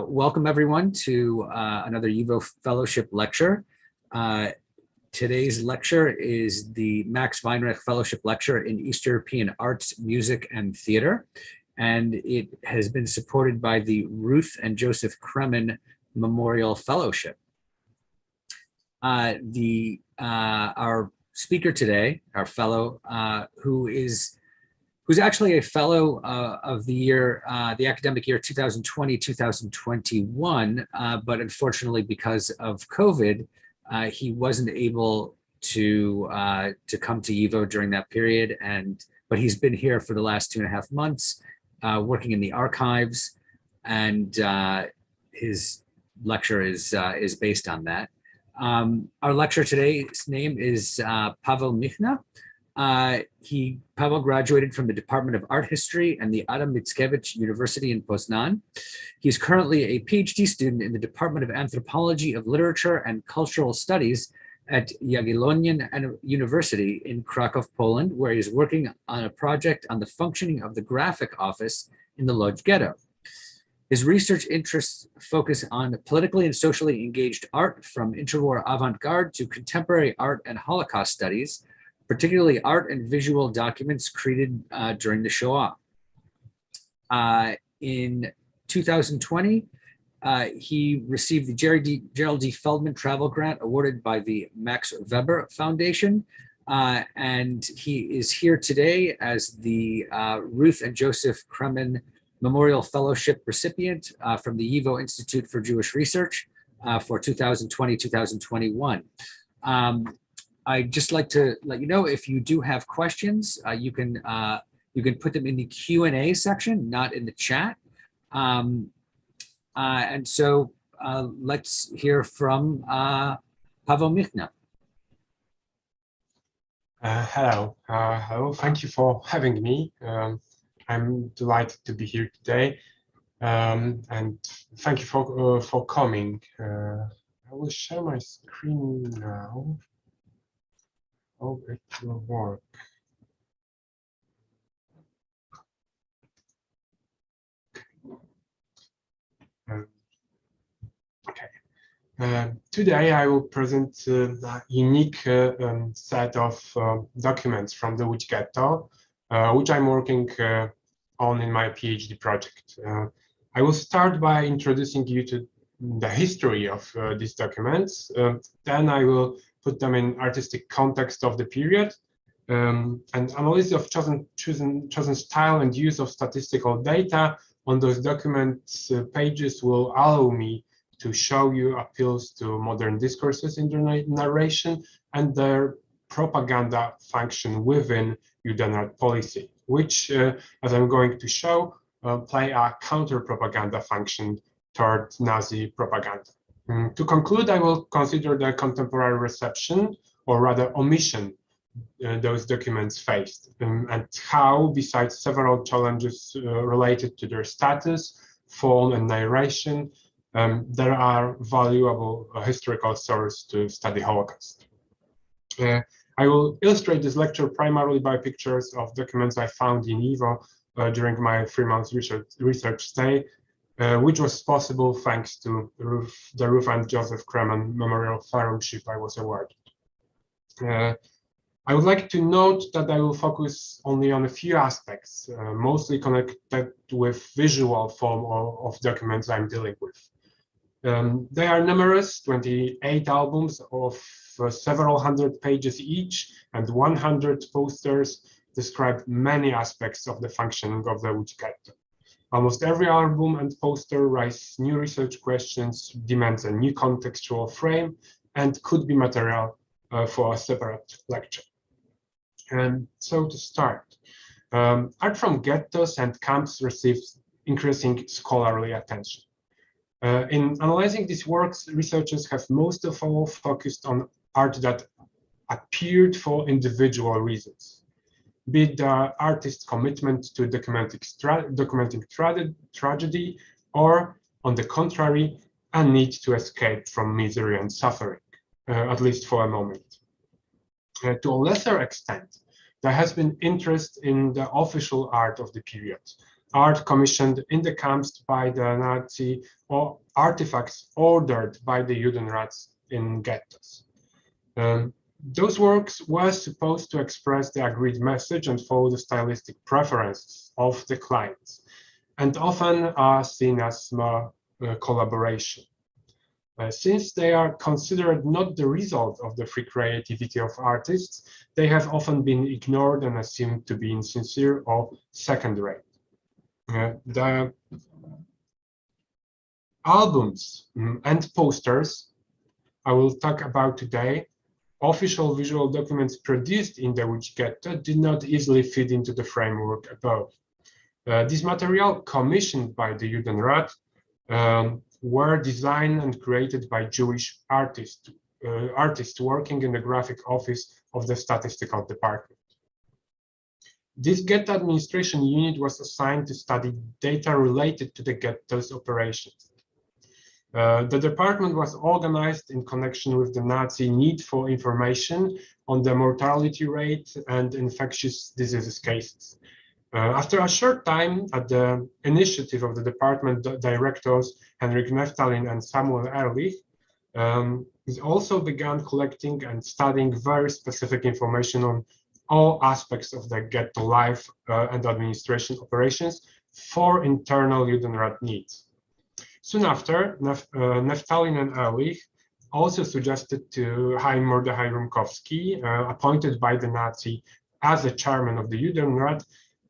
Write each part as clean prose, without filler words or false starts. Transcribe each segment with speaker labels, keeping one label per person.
Speaker 1: Welcome everyone to another YIVO Fellowship lecture. Today's lecture is the Max Weinreich Fellowship Lecture in East European Arts, Music, and Theater, and it has been supported by the Ruth and Joseph Kremen Memorial Fellowship. Our speaker today, our fellow, who's actually a fellow of the year, the academic year 2020-2021, but unfortunately because of COVID, he wasn't able to come to YIVO during that period, but he's been here for the last 2.5 months, working in the archives, and his lecture is based on that. Our lecturer today's name is Pavel Michna. Pavel graduated from the Department of Art History and the Adam Mickiewicz University in Poznan. He's currently a PhD student in the Department of Anthropology of Literature and Cultural Studies at Jagiellonian University in Krakow, Poland, where he's working on a project on the functioning of the graphic office in the Łódź Ghetto. His research interests focus on politically and socially engaged art, from interwar avant-garde to contemporary art and Holocaust studies, particularly art and visual documents created during the Shoah. In 2020, he received the Gerald D. Feldman Travel Grant awarded by the Max Weber Foundation, and he is here today as the Ruth and Joseph Kremen Memorial Fellowship recipient from the YIVO Institute for Jewish Research for 2020-2021. I'd just like to let you know, if you do have questions, you can put them in the Q&A section, not in the chat. And so let's hear from Pavel Michna.
Speaker 2: Hello. Thank you for having me. I'm delighted to be here today, and thank you for coming. I will share my screen now. Oh, it will work. Today I will present a unique set of documents from the Łódź Ghetto, which I'm working on in my PhD project. I will start by introducing you to the history of these documents. Then I will put them in artistic context of the period, and analysis of chosen style and use of statistical data on those documents pages will allow me to show you appeals to modern discourses in the narration and their propaganda function within Judenrat policy, which, as I'm going to show, play a counter-propaganda function toward Nazi propaganda. To conclude, I will consider the contemporary reception, or rather omission, those documents faced, and how, besides several challenges related to their status, form, and narration, there are valuable historical sources to study Holocaust. I will illustrate this lecture primarily by pictures of documents I found in YIVO during my 3-month research stay, which was possible thanks to the Ruth and Joseph Kremen Memorial Fellowship I was awarded. I would like to note that I will focus only on a few aspects, mostly connected with visual form of documents I'm dealing with. They are numerous, 28 albums of several hundred pages each, and 100 posters describe many aspects of the functioning of the Łódź Ghetto. Almost every album and poster raises new research questions, demands a new contextual frame, and could be material for a separate lecture. And so to start, art from ghettos and camps receives increasing scholarly attention. In analyzing these works, researchers have most of all focused on art that appeared for individual reasons, be it the artist's commitment to documenting tragedy, or, on the contrary, a need to escape from misery and suffering, at least for a moment. To a lesser extent, there has been interest in the official art of the period, art commissioned in the camps by the Nazi, or artifacts ordered by the Judenrats in ghettos. Those works were supposed to express the agreed message and follow the stylistic preferences of the clients, and often are seen as more collaboration. Since they are considered not the result of the free creativity of artists, they have often been ignored and assumed to be insincere or second-rate. The albums and posters I will talk about today, official visual documents produced in the Łódź Ghetto, did not easily fit into the framework above. This material, commissioned by the Judenrat, were designed and created by Jewish artists working in the graphic office of the Statistical department. This ghetto administration unit was assigned to study data related to the ghetto's operations. The department was organized in connection with the Nazi need for information on the mortality rate and infectious diseases cases. After a short time, at the initiative of the department directors Henrik Neftalin and Samuel Ehrlich, he also began collecting and studying very specific information on all aspects of the ghetto life and administration operations for internal Judenrat needs. Soon after, Neftalin and Ehrlich also suggested to Chaim Mordechai Rumkowski, appointed by the Nazi as the chairman of the Judenrat,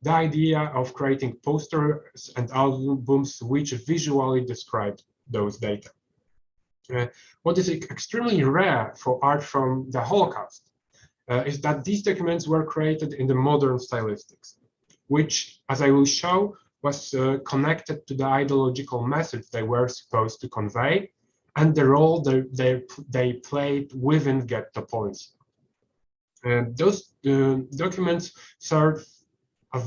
Speaker 2: the idea of creating posters and albums which visually describe those data. What is extremely rare for art from the Holocaust is that these documents were created in the modern stylistics, which, as I will show, was connected to the ideological message they were supposed to convey and the role they played within ghetto policy. Those documents serve a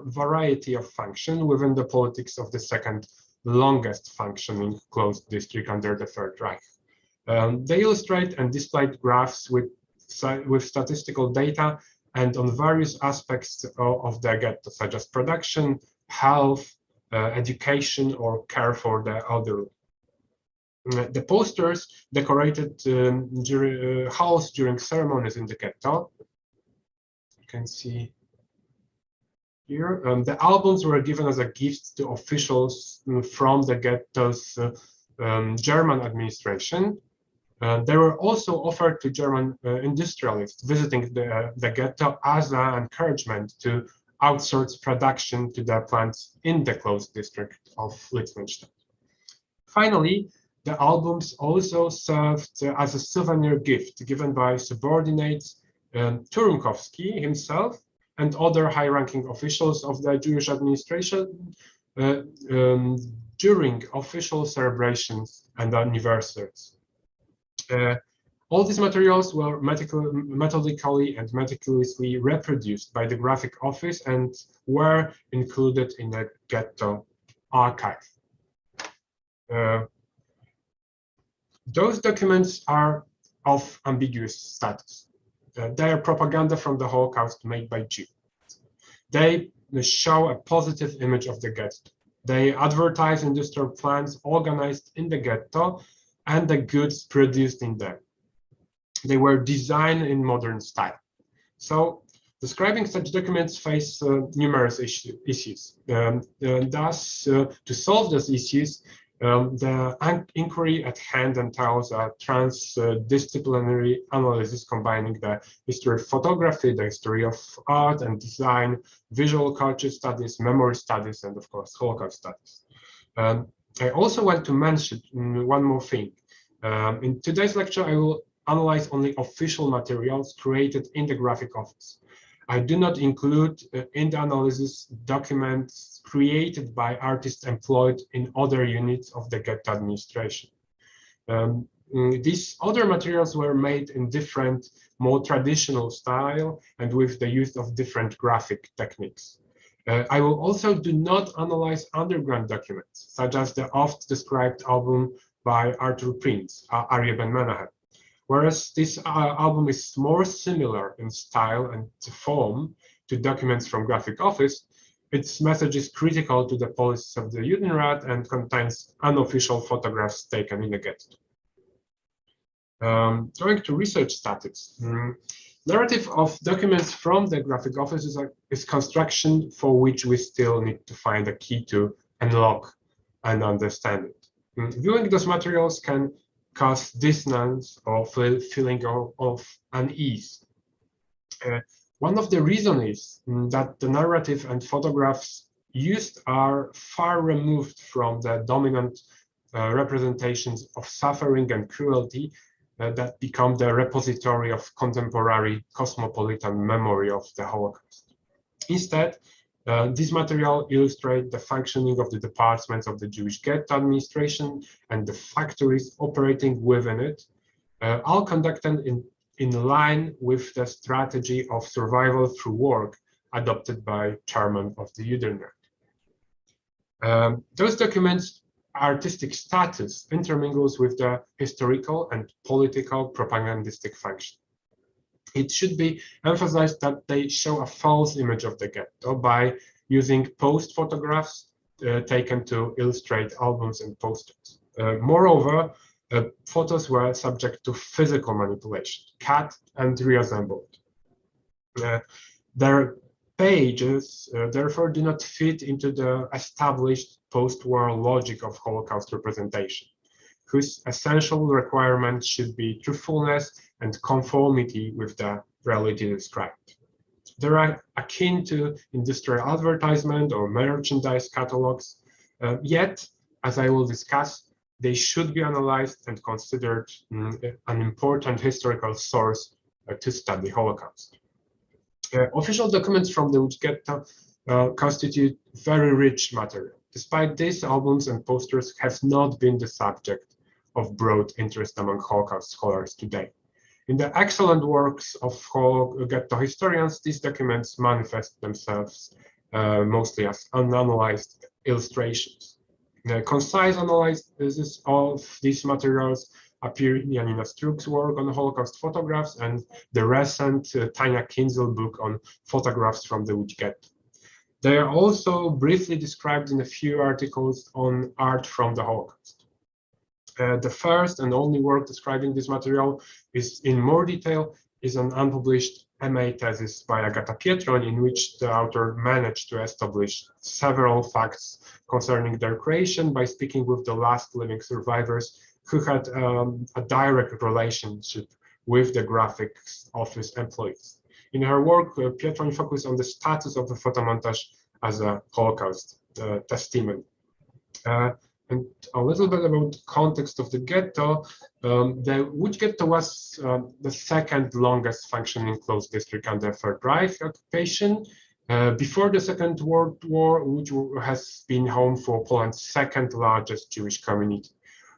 Speaker 2: variety of functions within the politics of the second longest functioning closed district under the Third Reich. They illustrate and display graphs with statistical data and on various aspects of the ghetto, such as production, health, education, or care for the elderly. The posters decorated halls during ceremonies in the ghetto. You can see here. The albums were given as a gift to officials from the ghetto's German administration. They were also offered to German industrialists visiting the ghetto as an encouragement to outsource production to the plants in the closed district of Liechtenstein. Finally, the albums also served as a souvenir gift given by subordinates to Rumkowski himself and other high-ranking officials of the Jewish administration during official celebrations and anniversaries. All these materials were methodically and meticulously reproduced by the graphic office and were included in the ghetto archive. Those documents are of ambiguous status. They are propaganda from the Holocaust made by Jews. They show a positive image of the ghetto. They advertise industrial plants organized in the ghetto and the goods produced in them. They were designed in modern style. So, describing such documents face numerous issues. Thus, to solve those issues, the inquiry at hand entails a transdisciplinary analysis combining the history of photography, the history of art and design, visual culture studies, memory studies, and of course, Holocaust studies. I also want to mention one more thing. In today's lecture, I will analyze only official materials created in the graphic office. I do not include in the analysis documents created by artists employed in other units of the ghetto administration. These other materials were made in different, more traditional style and with the use of different graphic techniques. I will also do not analyze underground documents, such as the oft described album by Arthur Prince, Aryeh Ben Menahem. Whereas this album is more similar in style and form to documents from graphic office, Its message is critical to the policies of the Judenrat and contains unofficial photographs taken in the ghetto. Going to research status. Narrative of documents from the graphic office is construction for which we still need to find a key to unlock and understand it. Viewing those materials can cause dissonance or feeling of unease. One of the reasons is that the narrative and photographs used are far removed from the dominant representations of suffering and cruelty that become the repository of contemporary cosmopolitan memory of the Holocaust. Instead, this material illustrates the functioning of the departments of the Jewish ghetto administration and the factories operating within it, all conducted in line with the strategy of survival through work adopted by chairman of the Judenrat. Those documents' artistic status intermingles with the historical and political propagandistic function. It should be emphasized that they show a false image of the ghetto by using posed photographs taken to illustrate albums and posters. Moreover, photos were subject to physical manipulation, cut and reassembled. Their pages, therefore, do not fit into the established post-war logic of Holocaust representation, whose essential requirement should be truthfulness and conformity with the reality described. They are akin to industrial advertisement or merchandise catalogs, yet, as I will discuss, they should be analyzed and considered an important historical source to study Holocaust. Official documents from the Łódź Ghetto constitute very rich material. Despite this, albums and posters have not been the subject of broad interest among Holocaust scholars today. In the excellent works of ghetto historians, these documents manifest themselves mostly as unanalyzed illustrations. The concise analysis of these materials appear in Janina Struk's work on Holocaust photographs and the recent Tanya Kinzel book on photographs from the Łódź Ghetto. They are also briefly described in a few articles on art from the Holocaust. The first and only work describing this material is in more detail is an unpublished MA thesis by Agata Pietron, in which the author managed to establish several facts concerning their creation by speaking with the last living survivors who had a direct relationship with the graphics office employees. In her work, Pietron focused on the status of the photo-montage as a Holocaust testimony. And a little bit about the context of the ghetto. The Łódź Ghetto was the second longest functioning closed district under Third Reich occupation. Before the Second World War, Łódź has been home for Poland's second largest Jewish community,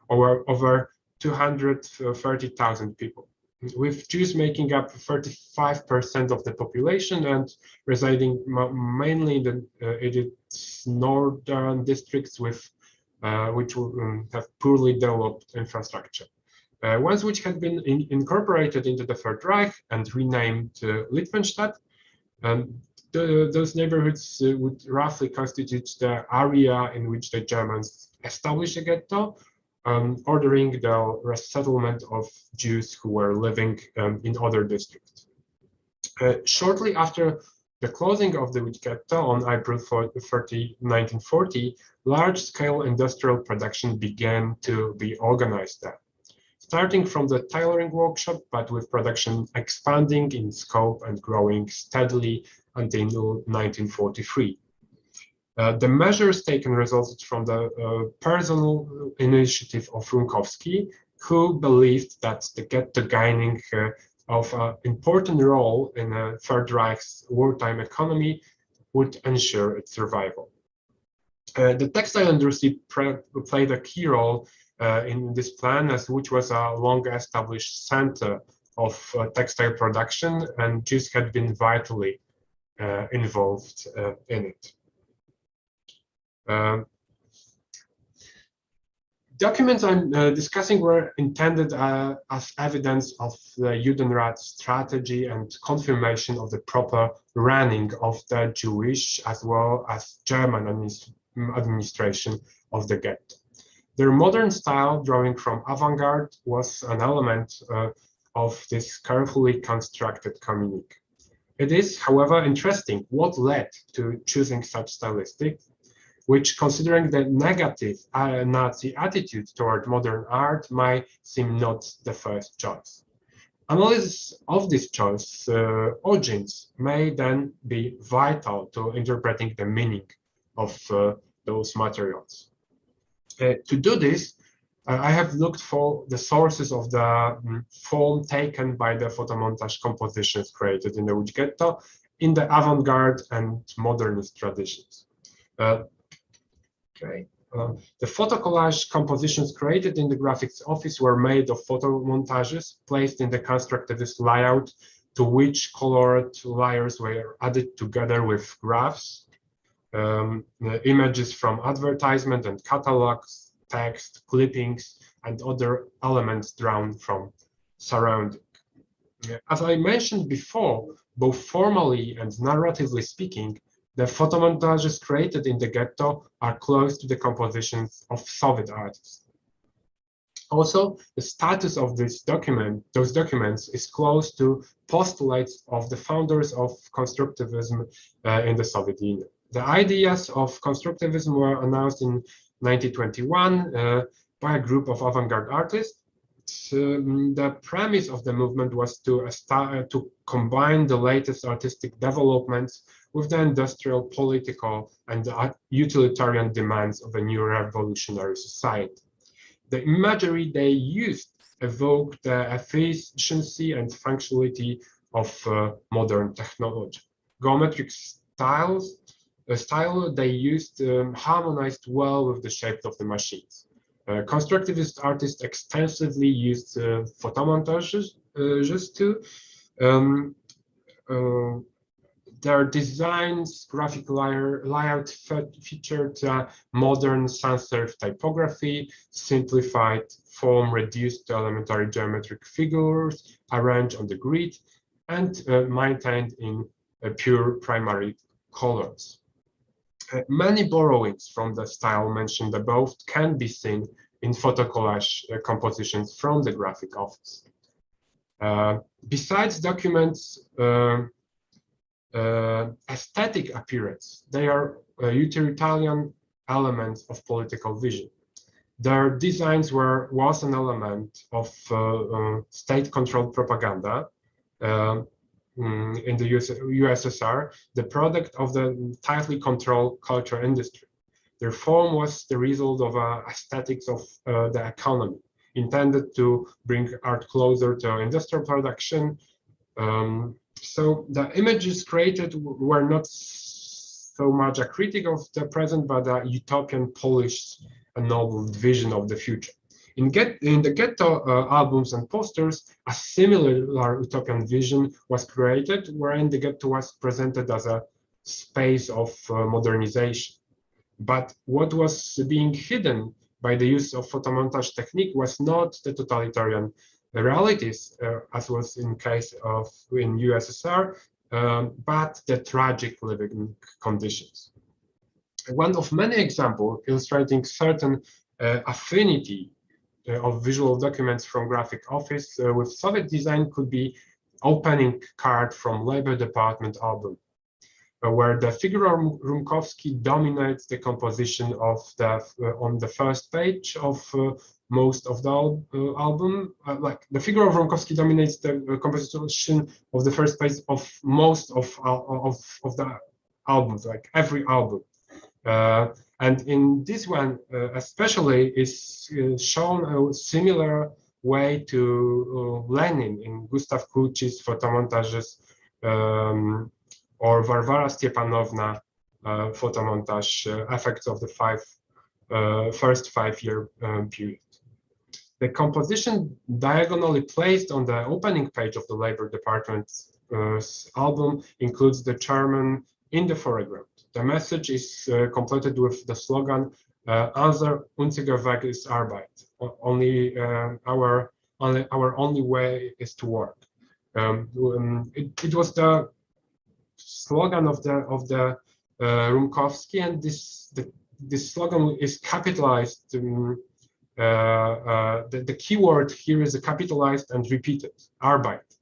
Speaker 2: over 230,000 people, with Jews making up 35% of the population and residing mainly in its northern districts which have poorly developed infrastructure. Once which had been incorporated into the Third Reich and renamed Littmanstadt, those neighborhoods would roughly constitute the area in which the Germans established a ghetto, ordering the resettlement of Jews who were living in other districts. Shortly after the closing of the Łódź Ghetto on April 30, 1940, large-scale industrial production began to be organized there, starting from the tailoring workshop, but with production expanding in scope and growing steadily until 1943. The measures taken resulted from the personal initiative of Runkowski, who believed that the ghetto gaining of an important role in the Third Reich's wartime economy would ensure its survival. The textile industry played a key role in this plan, which was a long-established center of textile production, and Jews had been vitally involved in it. documents I'm discussing were intended as evidence of the Judenrat strategy and confirmation of the proper running of the Jewish as well as German administration of the ghetto. Their modern style, drawing from avant-garde, was an element of this carefully constructed communique. It is, however, interesting what led to choosing such stylistic, which, considering the negative Nazi attitude toward modern art, might seem not the first choice. Analysis of this choice origins may then be vital to interpreting the meaning of those materials. To do this, I have looked for the sources of the form taken by the photomontage compositions created in the Łódź Ghetto in the avant-garde and modernist traditions. The photo-collage compositions created in the graphics office were made of photo-montages placed in the constructivist layout, to which colored layers were added together with graphs, images from advertisement and catalogs, text, clippings, and other elements drawn from surrounding. As I mentioned before, both formally and narratively speaking, the photomontages created in the ghetto are close to the compositions of Soviet artists. Also, the status of those documents is close to postulates of the founders of constructivism in the Soviet Union. The ideas of constructivism were announced in 1921 by a group of avant-garde artists. The premise of the movement was to combine the latest artistic developments with the industrial, political, and utilitarian demands of a new revolutionary society. The imagery they used evoked the efficiency and functionality of modern technology. Geometric style they used harmonized well with the shape of the machines. Constructivist artists extensively used photomontages too. Their designs, graphic layout featured modern sans-serif typography, simplified form reduced to elementary geometric figures arranged on the grid, and maintained in pure primary colors. Many borrowings from the style mentioned above can be seen in photo-collage compositions from the graphic office. Besides documents' aesthetic appearance, they are utilitarian elements of political vision. Their designs was an element of state-controlled propaganda in the USSR, the product of the tightly controlled culture industry. Their form was the result of aesthetics of the economy, intended to bring art closer to industrial production. So the images created were not so much a critic of the present, but a utopian, polished, and noble vision of the future. In the ghetto albums and posters, a similar utopian vision was created, wherein the ghetto was presented as a space of modernization. But what was being hidden by the use of photomontage technique was not the totalitarian realities, as was in case of in USSR, but the tragic living conditions. One of many examples illustrating certain affinity of visual documents from graphic office with Soviet design could be opening card from Labor Department album, where the figure of Rumkowski dominates the composition of on the first page of most of the album. Like the figure of Rumkowski dominates the composition of the first page of most of the albums, like every album. And in this one, especially, is shown a similar way to Lenin in Gustav Kulczy's photomontages, or Varvara Stepanovna photomontage effects of the first 5-year period. The composition diagonally placed on the opening page of the Labor Department's album includes the chairman in the foreground. The message is completed with the slogan, Unser einziger Weg ist Arbeit. Our only way is to work. It was the slogan of the Rumkowski, and this slogan is capitalized. The keyword here is capitalized and repeated, Arbeit.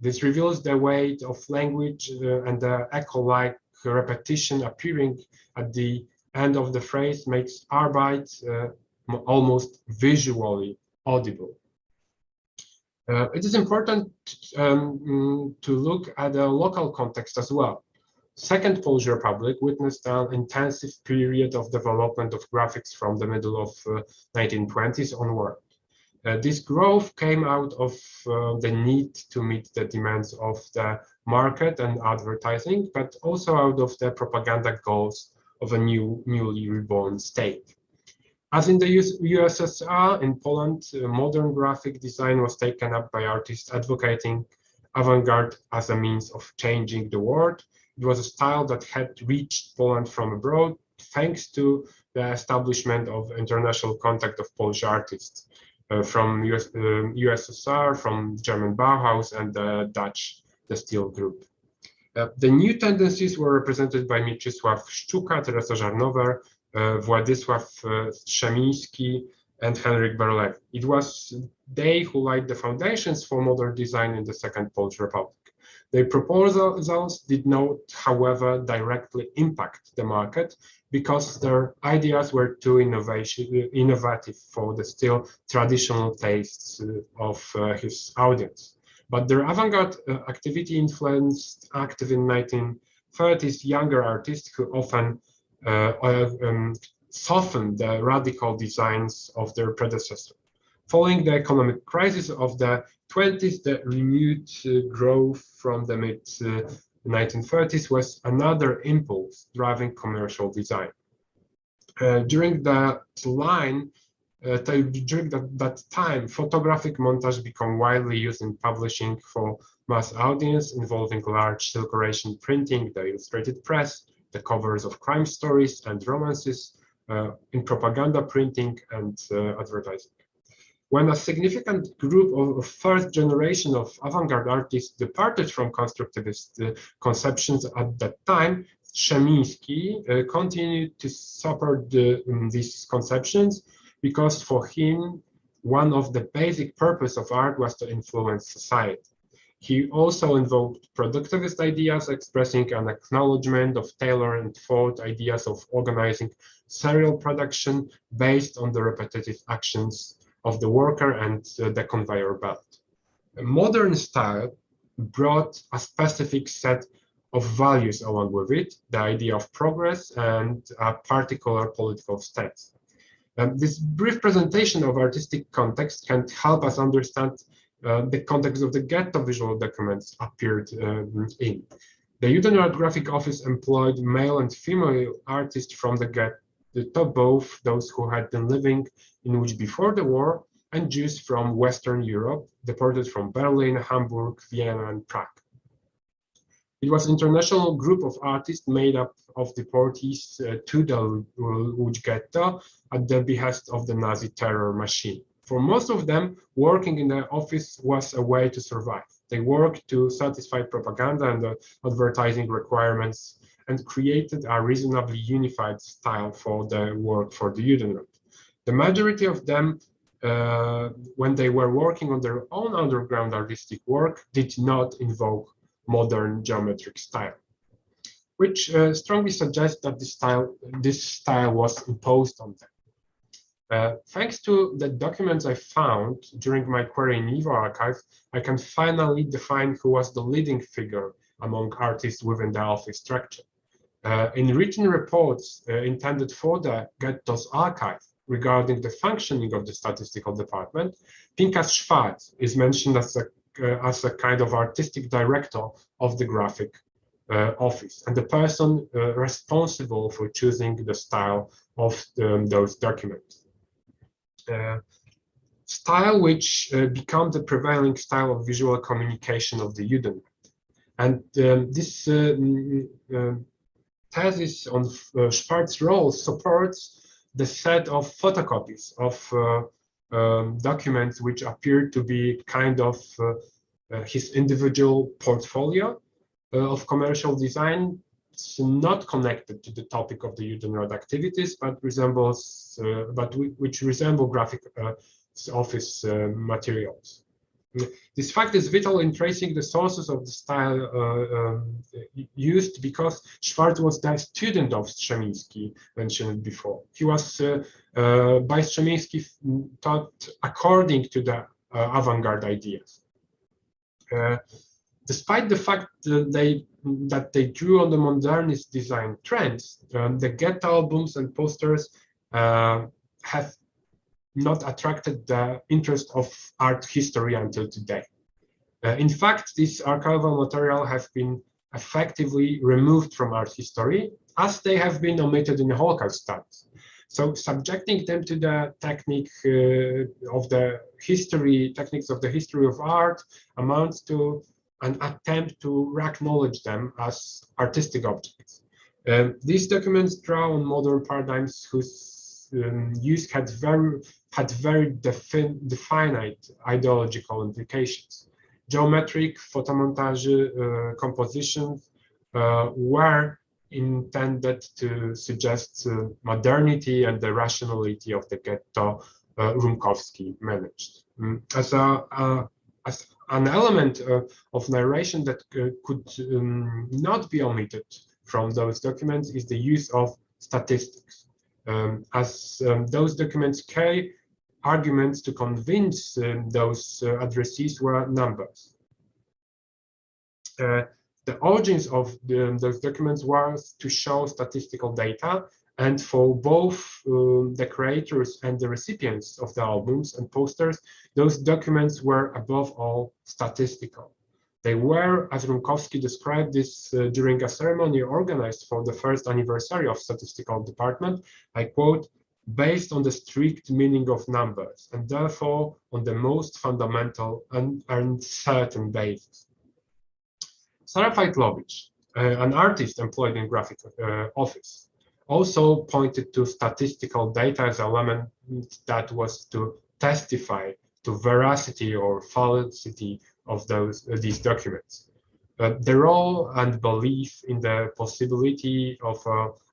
Speaker 2: This reveals the weight of language and the echo-like repetition appearing at the end of the phrase makes Arbeit almost visually audible. It is important to look at the local context as well. Second Polish Republic witnessed an intensive period of development of graphics from the middle of 1920s onward. This growth came out of the need to meet the demands of the market and advertising, but also out of the propaganda goals of a newly reborn state. As in the USSR, in Poland, modern graphic design was taken up by artists advocating avant-garde as a means of changing the world. It was a style that had reached Poland from abroad, thanks to the establishment of international contact of Polish artists from USSR, from German Bauhaus, and the Dutch The Steel Group. The new tendencies were represented by Mieczysław Szczuka, Teresa Żarnower, Władysław Strzemiński, and Henryk Berlew. It was they who laid the foundations for modern design in the Second Polish Republic. Their proposals did not, however, directly impact the market because their ideas were too innovative for the still traditional tastes of his audience. But their avant-garde activity influenced active in 1930s younger artists who often softened the radical designs of their predecessor. Following the economic crisis of the 20s, the renewed growth from the mid-1930s was another impulse driving commercial design. During that time, photographic montage became widely used in publishing for mass audience, involving large circulation printing, the illustrated press, the covers of crime stories and romances, in propaganda printing and advertising. When a significant group of first generation of avant-garde artists departed from constructivist conceptions at that time, Strzemiński continued to support these conceptions because for him, one of the basic purpose of art was to influence society. He also invoked productivist ideas, expressing an acknowledgement of Taylor and Ford ideas of organizing serial production based on the repetitive actions of the worker and the conveyor belt. A modern style brought a specific set of values along with it, the idea of progress and a particular political stance. This brief presentation of artistic context can help us understand the context of the ghetto visual documents appeared in. The Judenrat Graphic Office employed male and female artists from the ghetto, both those who had been living in Łódź before the war and Jews from Western Europe, deported from Berlin, Hamburg, Vienna, and Prague. It was an international group of artists made up of deportees to the Łódź Ghetto at the behest of the Nazi terror machine. For most of them, working in the office was a way to survive. They worked to satisfy propaganda and advertising requirements and created a reasonably unified style for the work for the Judenrat. The majority of them, when they were working on their own underground artistic work, did not invoke modern geometric style, which strongly suggests that this style was imposed on them. Thanks to the documents I found during my query in Evo archive, I can finally define who was the leading figure among artists within the office structure. In written reports intended for the Ghetto's archive regarding the functioning of the statistical department, Pinkas Schwarz is mentioned as a kind of artistic director of the graphic office and the person responsible for choosing the style of those documents. Style which became the prevailing style of visual communication of the Judenrat. And this thesis on Schwarz's role supports the set of photocopies of documents which appear to be kind of his individual portfolio of commercial design. It's not connected to the topic of the Judenrat activities, but which resemble graphic office materials. This fact is vital in tracing the sources of the style used, because Schwarz was the student of Strzemiński, mentioned before. He was by Strzemiński taught according to the avant-garde ideas. Despite the fact that they drew on the modernist design trends, the ghetto albums and posters have not attracted the interest of art history until today. In fact, these archival material have been effectively removed from art history, as they have been omitted in the Holocaust studies. So subjecting them to the techniques of the history of art amounts to an attempt to acknowledge them as artistic objects. These documents draw on modern paradigms whose use had very definite ideological implications. Geometric photo-montage compositions were intended to suggest modernity and the rationality of the ghetto Rumkowski managed. As an element of narration that could not be omitted from those documents is the use of statistics. Those documents carry arguments to convince those addressees were numbers. The origins of those documents was to show statistical data, and for both the creators and the recipients of the albums and posters, those documents were above all statistical. They were, as Rumkowski described this during a ceremony organized for the first anniversary of Statistical Department, I quote, based on the strict meaning of numbers, and therefore on the most fundamental and uncertain basis. Sarah Feitlovich, an artist employed in graphic office, also pointed to statistical data as an element that was to testify to veracity or falsity of these documents. The role and belief in the possibility of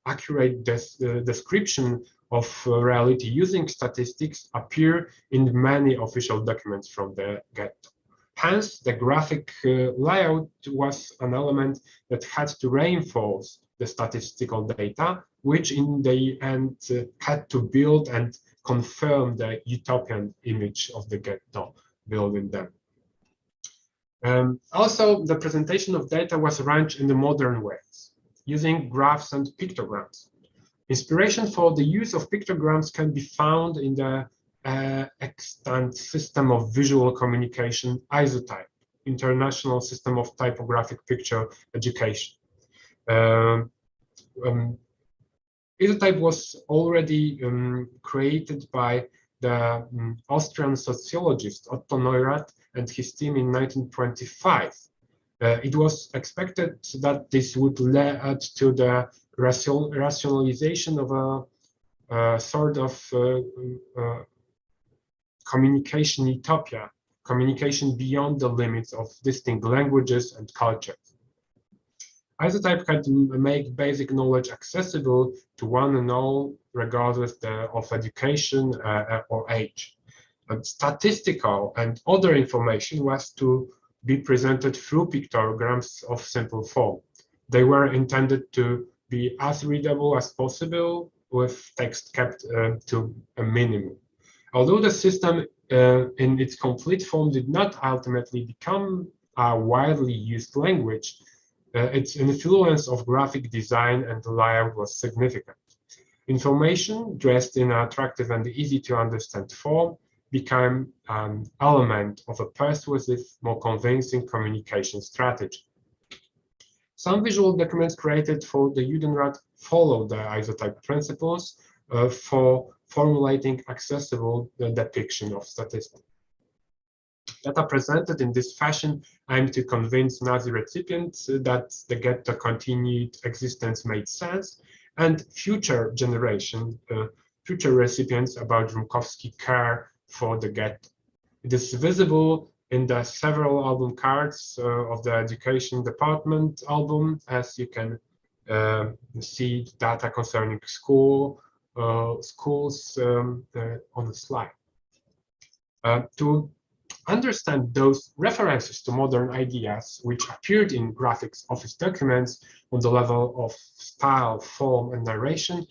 Speaker 2: accurate description of reality using statistics appear in many official documents from the ghetto. Hence, the graphic layout was an element that had to reinforce the statistical data, which in the end had to build and confirm the utopian image of the ghetto built in them. Also, the presentation of data was arranged in the modern ways, using graphs and pictograms. Inspiration for the use of pictograms can be found in the extant system of visual communication Isotype, International System of Typographic Picture Education. Isotype was already created by the Austrian sociologist Otto Neurath and his team in 1925. It was expected that this would lead to the rationalization of a sort of communication utopia, communication beyond the limits of distinct languages and cultures. Isotype had to make basic knowledge accessible to one and all, regardless of education or age. Statistical and other information was to be presented through pictograms of simple form. They were intended to be as readable as possible, with text kept to a minimum. Although the system in its complete form did not ultimately become a widely used language, its influence of graphic design and layout was significant. Information, dressed in an attractive and easy to understand form, became an element of a persuasive, more convincing communication strategy. Some visual documents created for the Judenrat follow the Isotype principles for formulating accessible depiction of statistics. Data presented in this fashion aimed to convince Nazi recipients that the ghetto continued existence made sense, and future generations future recipients about Rumkowski's care for the ghetto. It is visible in the several album cards of the education department album, as you can see data concerning schools on the slide. To understand those references to modern ideas which appeared in graphics office documents on the level of style, form, and narration,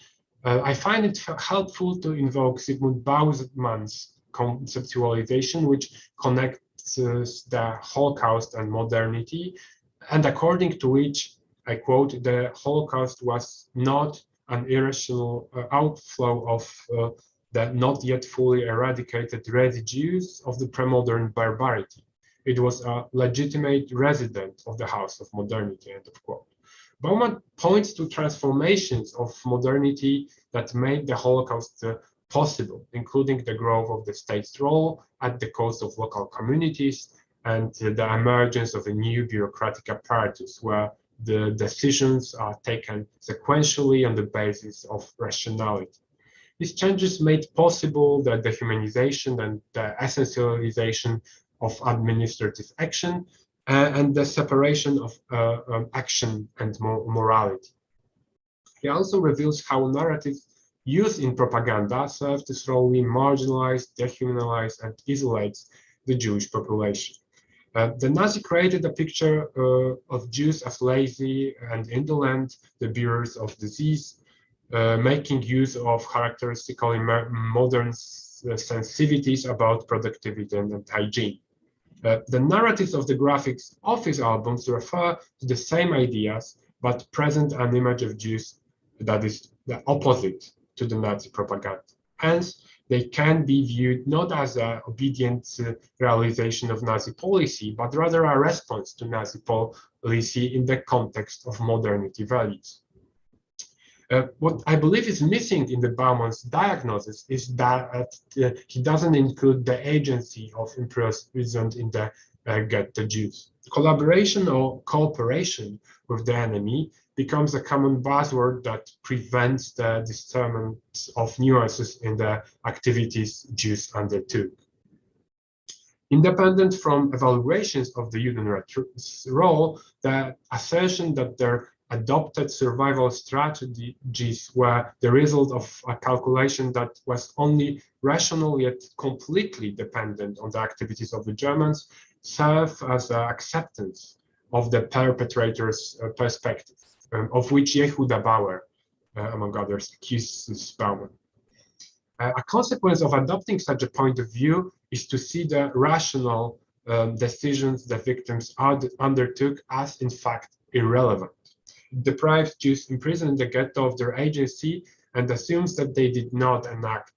Speaker 2: I find it helpful to invoke Zygmunt Bauman's conceptualization, which connects the Holocaust and modernity, and according to which, I quote, the Holocaust was not an irrational outflow of the not yet fully eradicated residues of the pre-modern barbarity. It was a legitimate resident of the house of modernity, end of quote. Bauman points to transformations of modernity that made the Holocaust possible, including the growth of the state's role at the cost of local communities and the emergence of a new bureaucratic apparatus where the decisions are taken sequentially on the basis of rationality. These changes made possible the dehumanization and the essentialization of administrative action and the separation of action and morality. He also reveals how narratives used in propaganda serve to slowly marginalize, dehumanize, and isolate the Jewish population. The Nazi created a picture of Jews as lazy and indolent, the bearers of disease, making use of characteristically modern sensitivities about productivity and hygiene. The narratives of the graphics office albums refer to the same ideas, but present an image of Jews that is the opposite to the Nazi propaganda. Hence, they can be viewed not as an obedient realization of Nazi policy, but rather a response to Nazi policy in the context of modernity values. What I believe is missing in the Bauman's diagnosis is that he doesn't include the agency of imprisoned in the ghetto Jews. Collaboration or cooperation with the enemy becomes a common buzzword that prevents the discernment of nuances in the activities Jews undertook. Independent from evaluations of the Judenrat's role, the assertion that their adopted survival strategies were the result of a calculation that was only rational yet completely dependent on the activities of the Germans serve as an acceptance of the perpetrator's perspective, of which Yehuda Bauer, among others, accuses Bauman. A consequence of adopting such a point of view is to see the rational decisions the victims undertook as, in fact, irrelevant. It deprives Jews imprisoned in the ghetto of their agency and assumes that they did not enact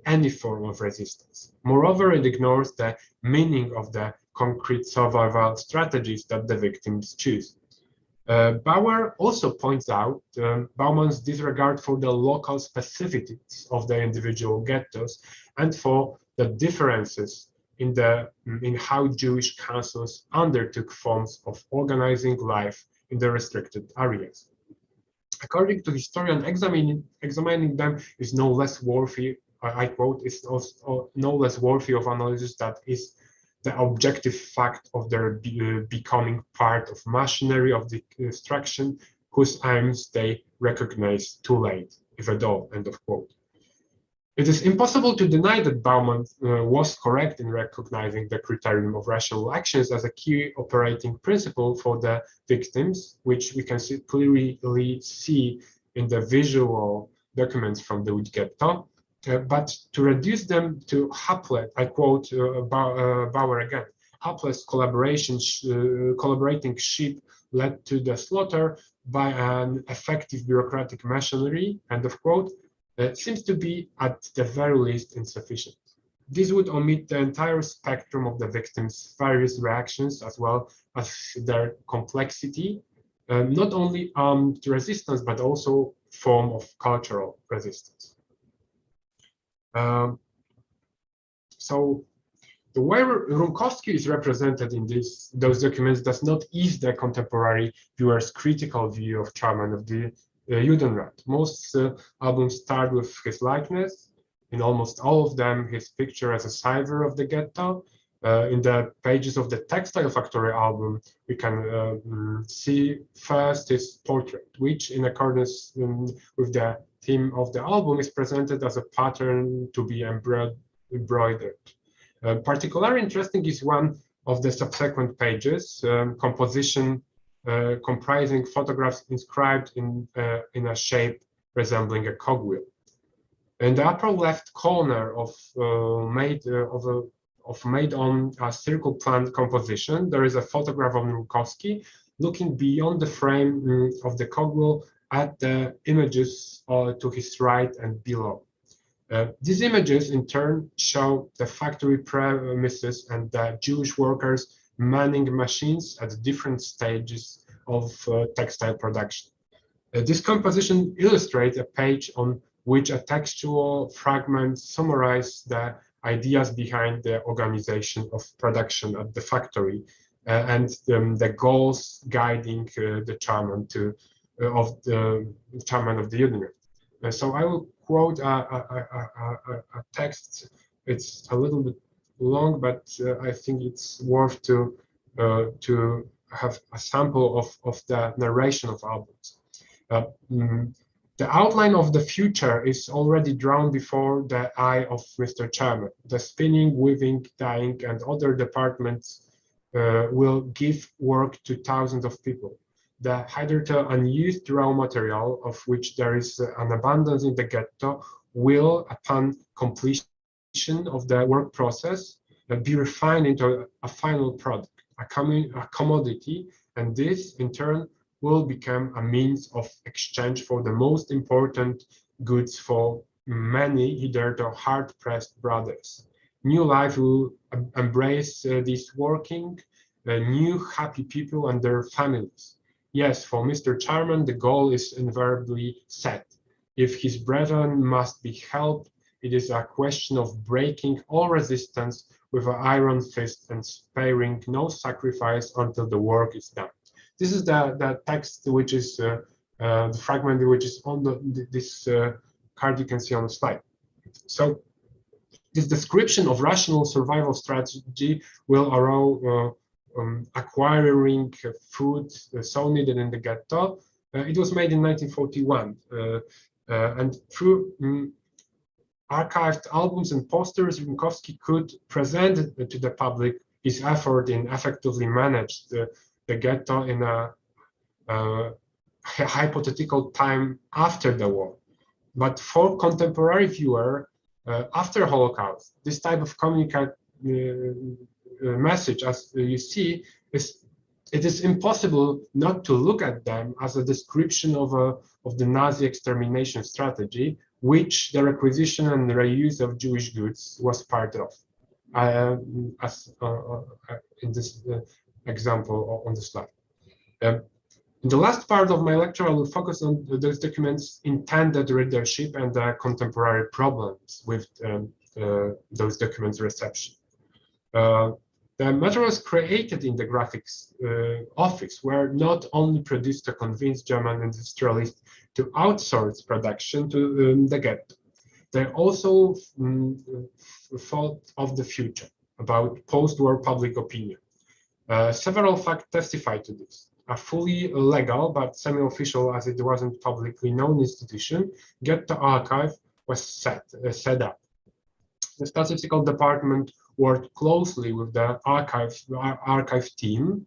Speaker 2: any form of resistance. Moreover, it ignores the meaning of the concrete survival strategies that the victims choose. Bauer also points out Bauman's disregard for the local specificities of the individual ghettos and for the differences in how Jewish councils undertook forms of organizing life in the restricted areas. According to historian, examining them is no less worthy, I quote, is also no less worthy of analysis that is the objective fact of their becoming part of machinery of destruction, whose aims they recognize too late, if at all, end of quote. It is impossible to deny that Bauman was correct in recognizing the criterion of rational actions as a key operating principle for the victims, which we can clearly see in the visual documents from the Łódź Ghetto. But to reduce them to hapless, I quote Bauer again, hapless collaborating sheep led to the slaughter by an effective bureaucratic machinery, end of quote, seems to be at the very least insufficient. This would omit the entire spectrum of the victims' various reactions as well as their complexity, not only armed resistance, but also form of cultural resistance. So the way Rumkowski is represented in those documents does not ease the contemporary viewer's critical view of Charman of the Judenrat. Most albums start with his likeness. In almost all of them, his picture as a survivor of the ghetto. In the pages of the Textile Factory album, we can see first his portrait, which, in accordance with the theme of the album, is presented as a pattern to be embroidered. Particularly interesting is one of the subsequent pages, composition comprising photographs inscribed in a shape resembling a cogwheel. In the upper left corner of made on a circle plan composition, there is a photograph of Nurkowski looking beyond the frame of the cogwheel at the images to his right and below. These images in turn show the factory premises and the Jewish workers manning machines at different stages of textile production. This composition illustrates a page on which a textual fragment summarizes the ideas behind the organization of production at the factory and the goals guiding the chairman of the Judenrat. So I will quote a text. It's a little bit long, but I think it's worth to have a sample of the narration of albums. The outline of the future is already drawn before the eye of Mr. Chairman. The spinning, weaving, dyeing, and other departments will give work to thousands of people. The hitherto unused raw material, of which there is an abundance in the ghetto, will, upon completion of the work process, be refined into a final product, a commodity, and this, in turn, will become a means of exchange for the most important goods for many hitherto hard-pressed brothers. New life will embrace these working, new happy people and their families. Yes, for Mr. Chairman, the goal is invariably set. If his brethren must be helped, it is a question of breaking all resistance with an iron fist and sparing no sacrifice until the work is done. This is the text, which is the fragment which is on this card you can see on the slide. So this description of rational survival strategy will allow acquiring food so needed in the ghetto. It was made in 1941, and through archived albums and posters, Rymkowski could present to the public his effort in effectively manage the ghetto in a hypothetical time after the war. But for contemporary viewer, after Holocaust, this type of message, as you see, it is impossible not to look at them as a description of the Nazi extermination strategy, which the requisition and reuse of Jewish goods was part of, as in this example on the slide. In the last part of my lecture, I will focus on those documents' intended readership and the contemporary problems with those documents' reception. The materials created in the graphics office were not only produced to convince German industrialists to outsource production to the ghetto. They also thought of the future, about post-war public opinion. Several facts testify to this. A fully legal but semi-official, as it wasn't publicly known, institution, Ghetto Archive, was set up. The statistical department worked closely with the archive team.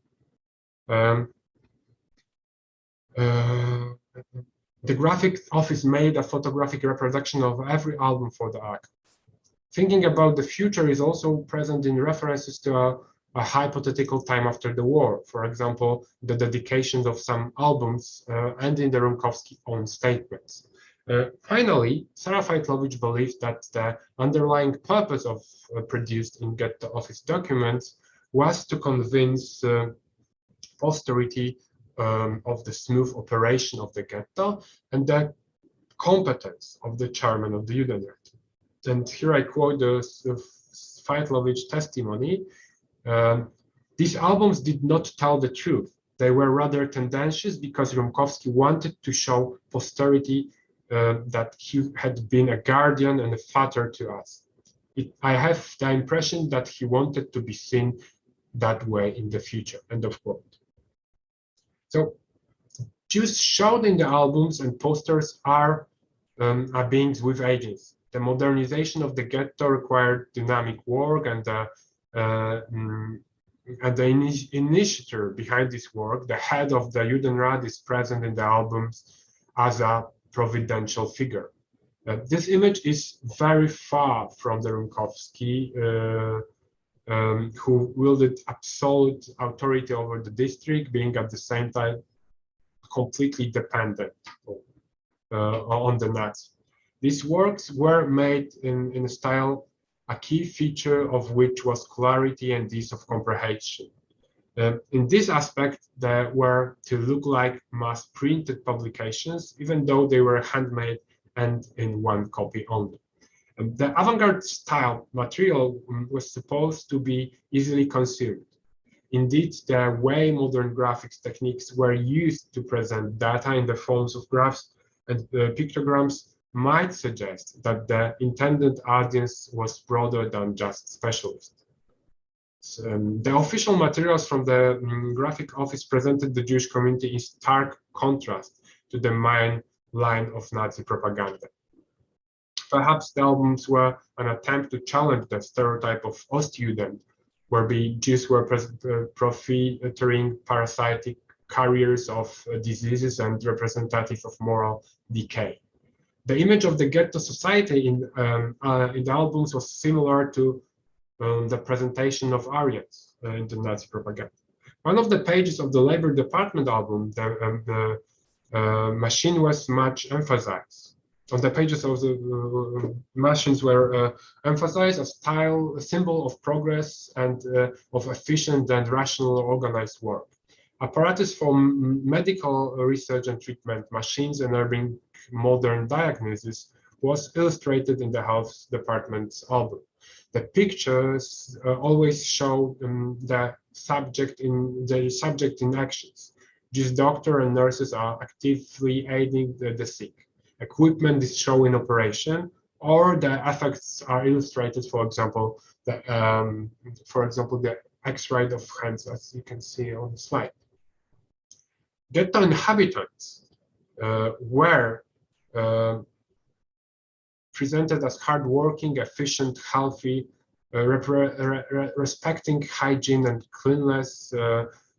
Speaker 2: The graphic office made a photographic reproduction of every album for the archive. Thinking about the future is also present in references to a hypothetical time after the war. For example, the dedications of some albums and in the Rymkowski own statements. Finally, Sarah Feitlovich believed that the underlying purpose of produced in Ghetto Office documents was to convince posterity of the smooth operation of the ghetto and the competence of the chairman of the Judenrat. And here I quote the Feitlovich testimony. These albums did not tell the truth. They were rather tendentious because Rumkowski wanted to show posterity that he had been a guardian and a father to us. I have the impression that he wanted to be seen that way in the future, end of quote. So Jews showed in the albums and posters are beings with agency. The modernization of the ghetto required dynamic work, and the initiator behind this work, the head of the Judenrat, is present in the albums as a providential figure. This image is very far from the Rumkowski, who wielded absolute authority over the district, being at the same time completely dependent on the Nazis. These works were made in a style, a key feature of which was clarity and ease of comprehension. In this aspect, they were to look like mass-printed publications, even though they were handmade and in one copy only. The avant-garde style material was supposed to be easily consumed. Indeed, the way modern graphics techniques were used to present data in the forms of graphs and pictograms might suggest that the intended audience was broader than just specialists. The official materials from the graphic office presented the Jewish community in stark contrast to the main line of Nazi propaganda. Perhaps the albums were an attempt to challenge the stereotype of Ostjuden, where the Jews were profiteering parasitic carriers of diseases and representative of moral decay. The image of the ghetto society in the albums was similar to the presentation of Aryans in the Nazi propaganda. One of the pages of the Labor Department album, the machine was much emphasized. On the pages of the machines were emphasized as style, a symbol of progress and of efficient and rational organized work. Apparatus for medical research and treatment, machines enabling modern diagnosis, was illustrated in the Health Department's album. The pictures always show the subject in actions. These doctors and nurses are actively aiding the sick. Equipment is shown in operation, or the effects are illustrated. For example, the X-ray of hands, as you can see on the slide. Ghetto inhabitants were presented as hardworking, efficient, healthy, respecting hygiene and cleanliness,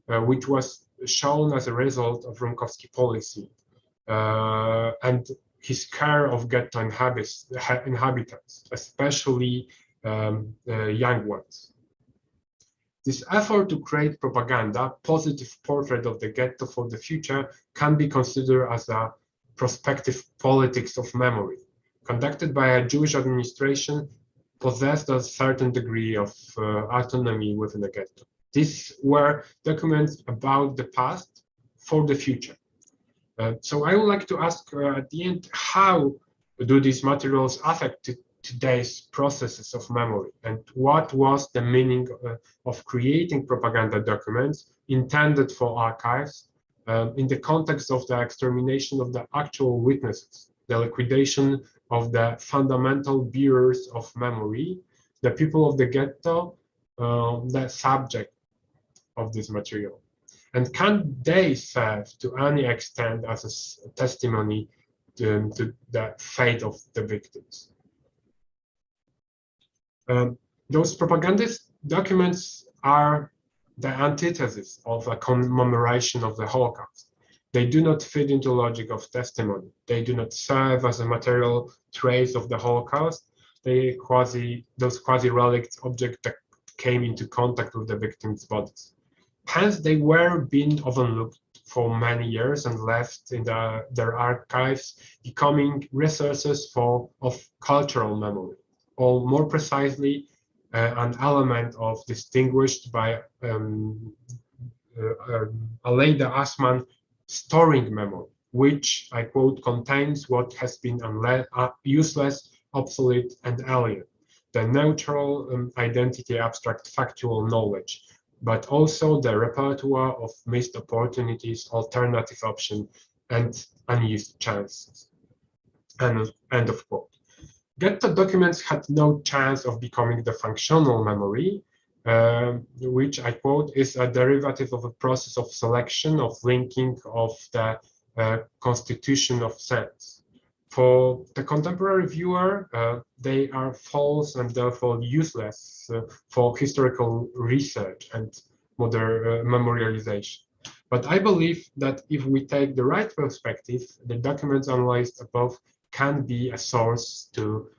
Speaker 2: which was shown as a result of Rumkowski policy and his care of ghetto inhabitants, especially young ones. This effort to create propaganda, positive portrait of the ghetto for the future, can be considered as a prospective politics of memory, conducted by a Jewish administration, possessed a certain degree of autonomy within the ghetto. These were documents about the past for the future. So I would like to ask at the end, how do these materials affect today's processes of memory, and what was the meaning of creating propaganda documents intended for archives in the context of the extermination of the actual witnesses, the liquidation of the fundamental bearers of memory, the people of the ghetto, the subject of this material? And can they serve to any extent as a testimony to the fate of the victims? Those propagandist documents are the antithesis of a commemoration of the Holocaust. They do not fit into logic of testimony. They do not serve as a material trace of the Holocaust. Those quasi-relics objects that came into contact with the victims' bodies. Hence, they were being overlooked for many years and left in their archives, becoming resources of cultural memory, or more precisely, an element of distinguished by Aleida Assmann storing memory, which, I quote, contains what has been useless, obsolete, and alien, the neutral identity, abstract factual knowledge, but also the repertoire of missed opportunities, alternative options, and unused chances. End of quote. Ghetto documents had no chance of becoming the functional memory, which I quote is a derivative of a process of selection, of linking of the constitution of sense. For the contemporary viewer, they are false and therefore useless for historical research and modern memorialization. But I believe that if we take the right perspective, the documents analyzed above can be a source to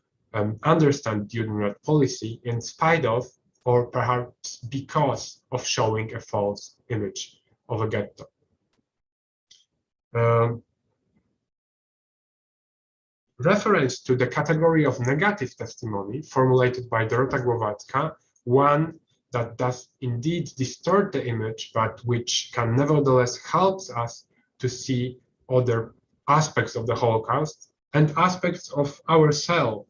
Speaker 2: understand Judenrat policy in spite of, or perhaps because of, showing a false image of a ghetto. Reference to the category of negative testimony formulated by Dorota Głowacka, one that does indeed distort the image, but which can nevertheless help us to see other aspects of the Holocaust and aspects of ourselves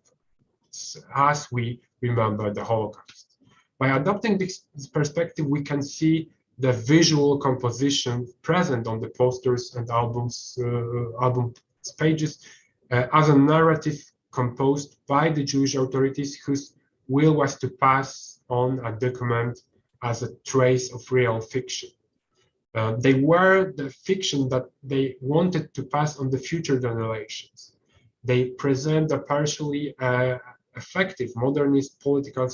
Speaker 2: as we remember the Holocaust. By adopting this perspective, we can see the visual composition present on the posters and album pages as a narrative composed by the Jewish authorities whose will was to pass on a document as a trace of real fiction. They were the fiction that they wanted to pass on the future generations. They present a partially effective modernist political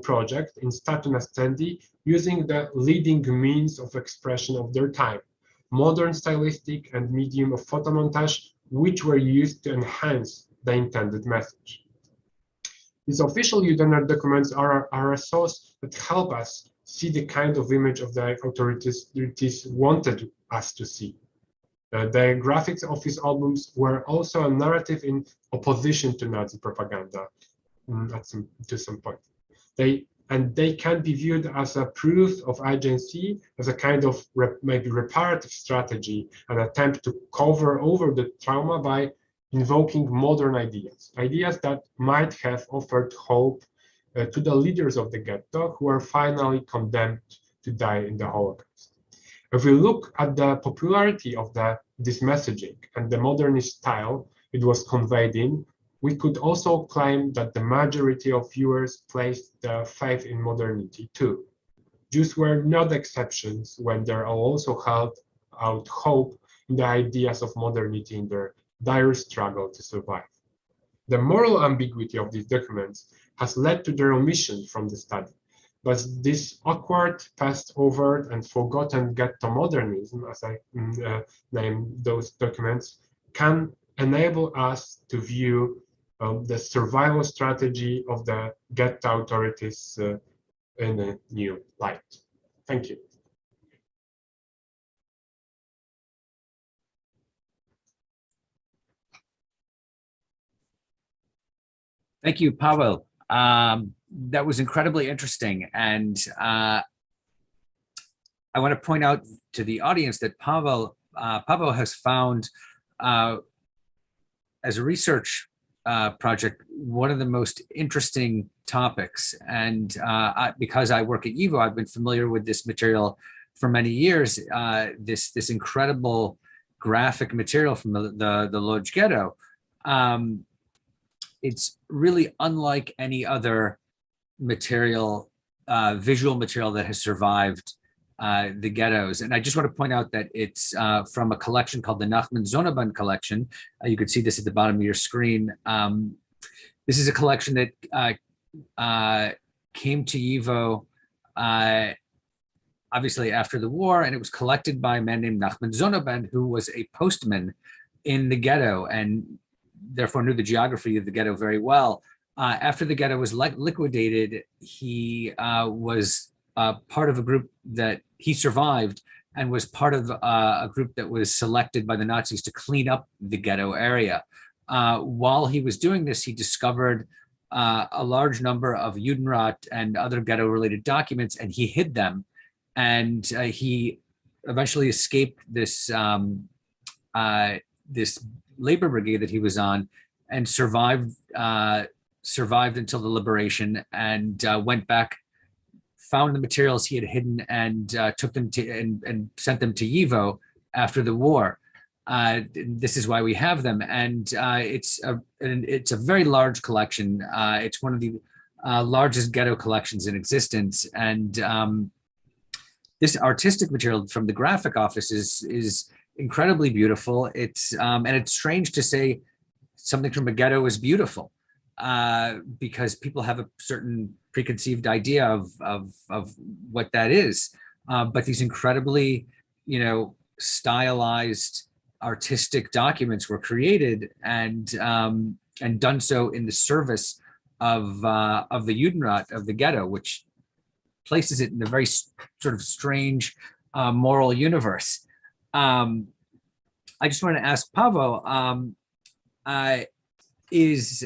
Speaker 2: project in statu nascendi using the leading means of expression of their time, modern stylistic and medium of photo-montage, which were used to enhance the intended message. These official Judenrat documents are a source that help us see the kind of image of the authorities wanted us to see. The graphics office albums were also a narrative in opposition to Nazi propaganda to some point. They can be viewed as a proof of agency, as a kind of maybe reparative strategy, an attempt to cover over the trauma by invoking modern ideas that might have offered hope to the leaders of the ghetto who were finally condemned to die in the Holocaust. If we look at the popularity of this messaging and the modernist style it was conveyed in, we could also claim that the majority of viewers placed their faith in modernity too. Jews were not exceptions when they also held out hope in the ideas of modernity in their dire struggle to survive. The moral ambiguity of these documents has led to their omission from the study. But this awkward, passed over, and forgotten ghetto modernism, as I name those documents, can enable us to view the survival strategy of the ghetto authorities in a new light. Thank you.
Speaker 1: Thank you, Paweł. That was incredibly interesting. And I want to point out to the audience that Paweł has found, as a research project, one of the most interesting topics. And because I work at YIVO, I've been familiar with this material for many years, this incredible graphic material from the Łódź Ghetto. It's really unlike any other material, visual material that has survived the ghettos. And I just want to point out that it's from a collection called the Nachman Sonnenband collection. You could see this at the bottom of your screen. This is a collection that came to YIVO obviously after the war, and it was collected by a man named Nachman Sonnenband, who was a postman in the ghetto and therefore knew the geography of the ghetto very well. After the ghetto was liquidated, he was part of a group that he survived and was part of a group that was selected by the Nazis to clean up the ghetto area. While he was doing this, he discovered a large number of Judenrat and other ghetto-related documents, and he hid them. And he eventually escaped this this labor brigade that he was on, and survived until the liberation, and went back found the materials he had hidden and took them to and sent them to YIVO after the war. This is why we have them, and it's a very large collection. It's one of the largest ghetto collections in existence, and this artistic material from the graphic office is incredibly beautiful. It's and it's strange to say something from a ghetto is beautiful, because people have a certain preconceived idea of what that is. But these incredibly, stylized artistic documents were created and done so in the service of the Judenrat, of the ghetto, which places it in a very sort of strange moral universe. I just want to ask Paavo, is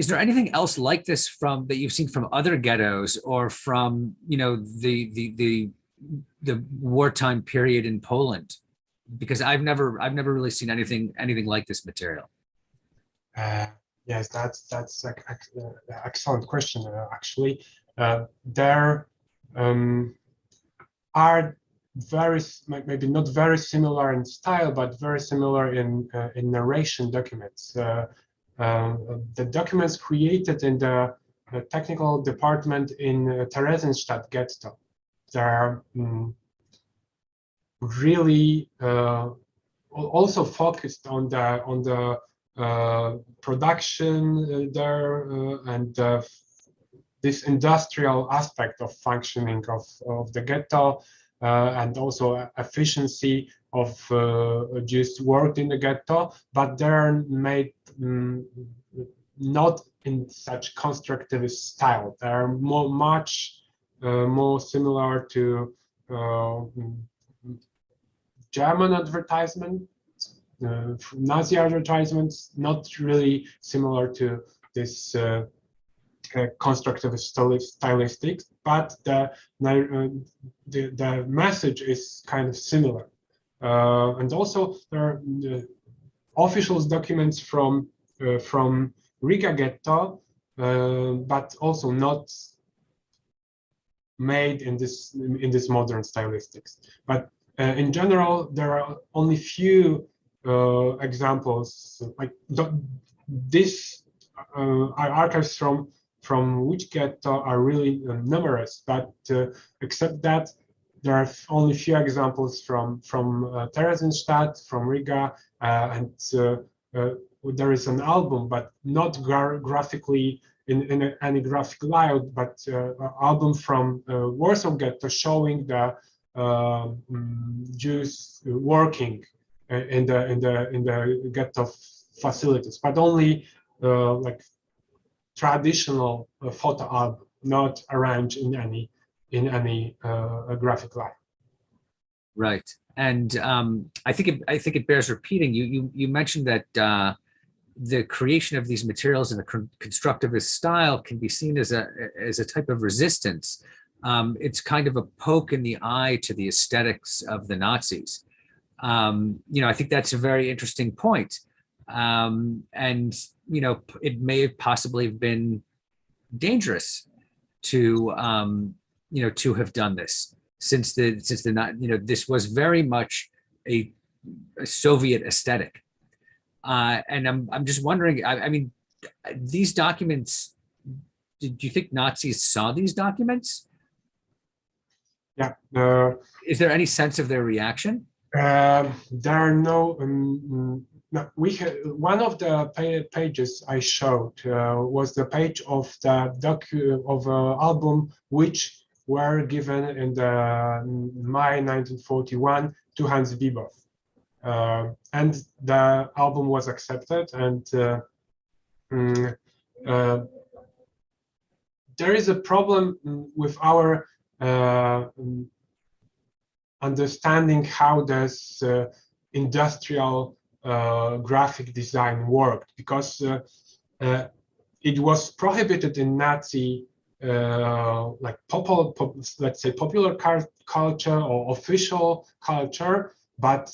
Speaker 1: there anything else like this from that you've seen from other ghettos or from the wartime period in Poland? Because I've never really seen anything like this material.
Speaker 2: Yes, that's an excellent question. Actually, there are maybe not very similar in style, but very similar in narration documents. The documents created in the technical department in Theresienstadt ghetto, they're really also focused on the production there and this industrial aspect of functioning of the ghetto, and also efficiency of Jews worked in the ghetto, but they're made not in such constructivist style. They're much more similar to German advertisement, Nazi advertisements, not really similar to this constructivist stylistics, but the message is kind of similar. And also there are official documents from Riga ghetto, but also not made in this modern stylistics. But in general, there are only few examples like this. Archives from Łódź Ghetto are really numerous, but except that there are only few examples from Theresienstadt, from Riga, and there is an album, but not graphically in any graphic layout, but album from Warsaw Ghetto showing the Jews working in the ghetto facilities, but only like traditional photo album, not arranged in any graphic line.
Speaker 1: Right, and I think it bears repeating. You mentioned that the creation of these materials in a constructivist style can be seen as a type of resistance. It's kind of a poke in the eye to the aesthetics of the Nazis. I think that's a very interesting point. And it may have possibly have been dangerous to to have done this, since this was very much a Soviet aesthetic. And I'm just wondering, I mean, these documents, do you think Nazis saw these documents?
Speaker 2: Yeah.
Speaker 1: Is there any sense of their reaction?
Speaker 2: There are no. No, we had one of the pages I showed was the page of the album which were given in the May 1941 to Hans Bieber, and the album was accepted, and there is a problem with our understanding how does industrial graphic design worked, because it was prohibited in Nazi like let's say popular culture or official culture, but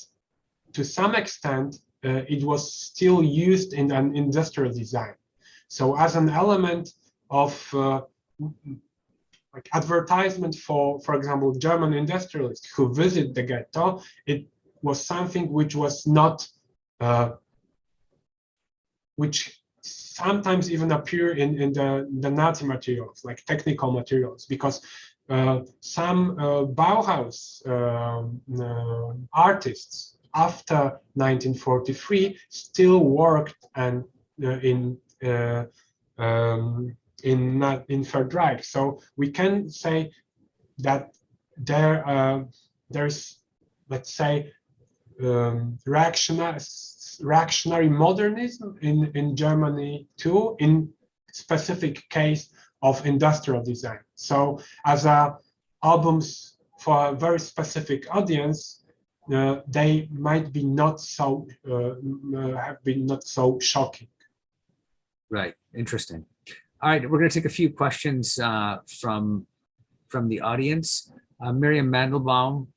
Speaker 2: to some extent it was still used in an industrial design. So as an element of like advertisement for example, German industrialists who visit the ghetto. It was something which was not, which sometimes even appear in the Nazi materials, like technical materials, because some Bauhaus artists after 1943 still worked and in Third Reich. So we can say that there's, let's say, reactionary modernism in Germany too, in specific case of industrial design. So as albums for a very specific audience, they might be not so have been not so shocking.
Speaker 1: Right. Interesting. All right, we're going to take a few questions from the audience. Miriam Mandelbaum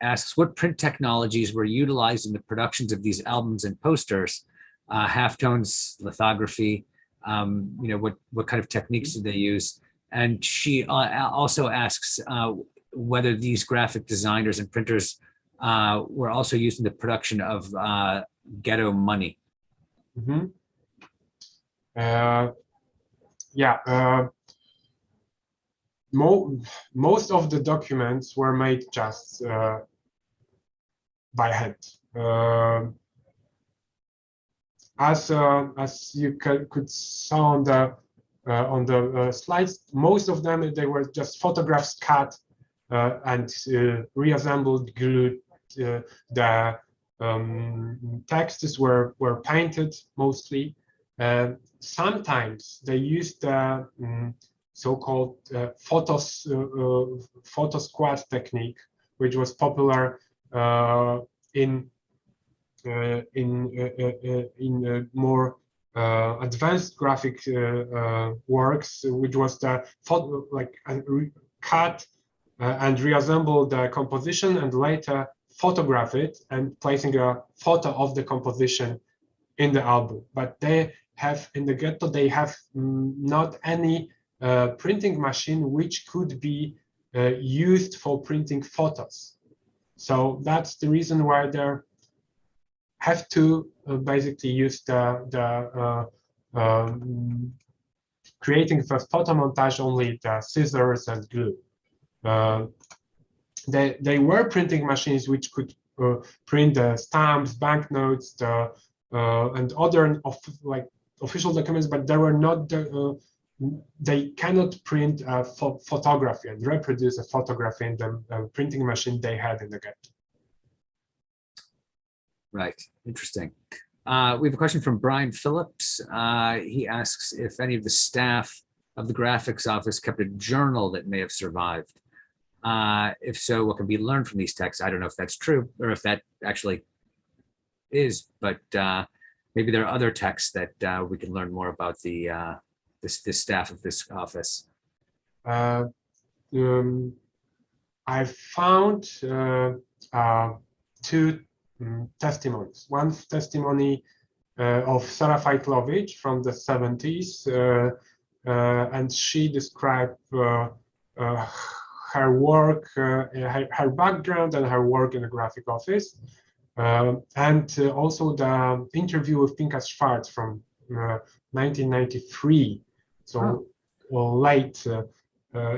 Speaker 1: asks, what print technologies were utilized in the productions of these albums and posters? Halftones, lithography, what kind of techniques did they use? And she also asks whether these graphic designers and printers were also used in the production of ghetto money.
Speaker 2: Mm-hmm. Most of the documents were made just by hand. As you could saw on the slides, most of them, they were just photographs cut and reassembled, glued. The texts were painted mostly. Sometimes they used the so-called photo squad technique, which was popular in more advanced graphic works, which was the photo, like cut and reassemble the composition and later photograph it and placing a photo of the composition in the album. But they have, in the ghetto, they have not any printing machine which could be used for printing photos. So that's the reason why they have to basically use creating the photo montage only the scissors and glue. They were printing machines which could print the stamps, banknotes, and other official documents, but they were not. They cannot print a photography and reproduce a photography in the printing machine they had in the ghetto.
Speaker 1: Right. Interesting. We have a question from Brian Phillips. He asks if any of the staff of the graphics office kept a journal that may have survived. If so, what can be learned from these texts? I don't know if that's true or if that actually is, but maybe there are other texts that we can learn more about the staff of this office.
Speaker 2: I found two testimonies. One testimony of Sarah Feitlovich from the 70s, and she described her work, her background and her work in the graphic office, and also the interview with Pinkas Schwarz from 1993, so late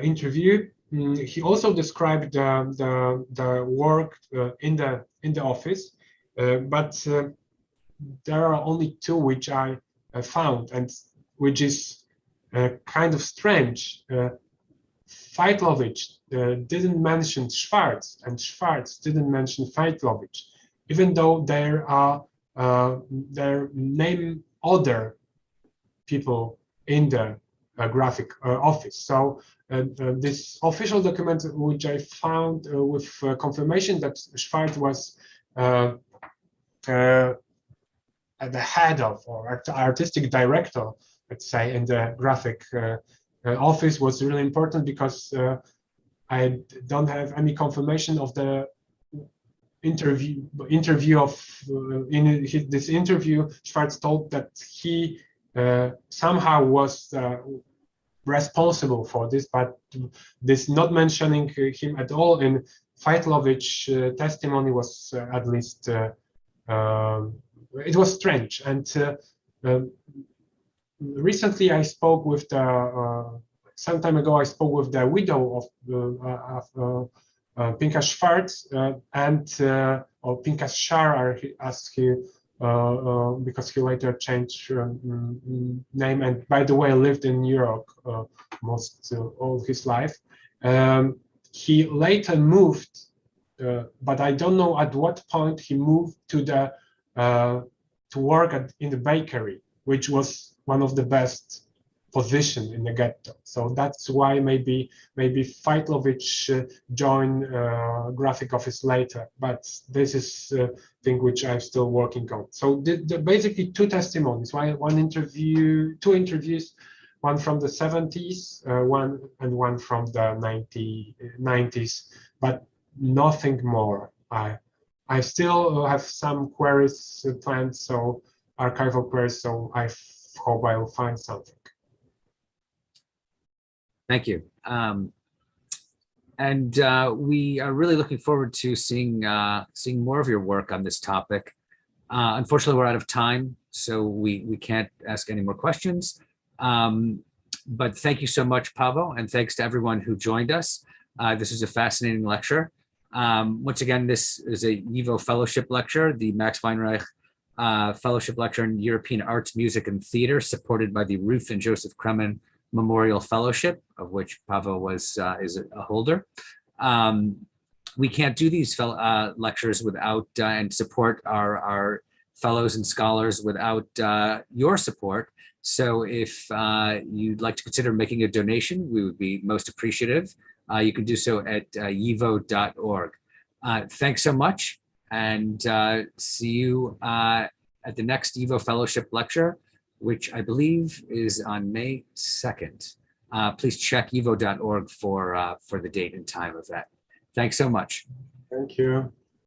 Speaker 2: interview. He also described the work in the office, but there are only two which I found, and which is kind of strange. Feitlovich didn't mention Schwarz, and Schwarz didn't mention Feitlovich, even though there name other people in the graphic office. So this official document, which I found with confirmation that Schwarz was at the head of, or artistic director, let's say, in the graphic office, was really important, because I don't have any confirmation of the interview of in this interview. Schwarz told that he somehow was responsible for this, but this not mentioning him at all in Feitlovich testimony was at least it was strange. And recently I spoke with the some time ago I spoke with the widow of Pinchas Schwarz or Pinchas Schar, as he because he later changed name, and by the way lived in New York most all his life. He later moved, but I don't know at what point he moved to the to work in the bakery, which was one of the best position in the ghetto. So that's why maybe Feitlovich joined graphic office later. But this is thing which I'm still working on. So basically two testimonies, two interviews, one from the 70s, one from the 90s, but nothing more. I still have some queries planned, so archival queries, so I hope I will find something.
Speaker 1: Thank you. And we are really looking forward to seeing more of your work on this topic. Unfortunately, we're out of time, so we can't ask any more questions. But thank you so much, Pavel, and thanks to everyone who joined us. This is a fascinating lecture. Once again, this is a YIVO Fellowship lecture, the Max Weinreich Fellowship Lecture in European Arts, Music, and Theater, supported by the Ruth and Joseph Kremen Memorial Fellowship, of which Pavel is a holder. We can't do these lectures without and support our fellows and scholars without your support. So if you'd like to consider making a donation, we would be most appreciative. You can do so at yivo.org. Thanks so much, and see you at the next YIVO Fellowship lecture, which I believe is on May 2nd. Please check yivo.org for the date and time of that. Thanks so much.
Speaker 2: Thank you.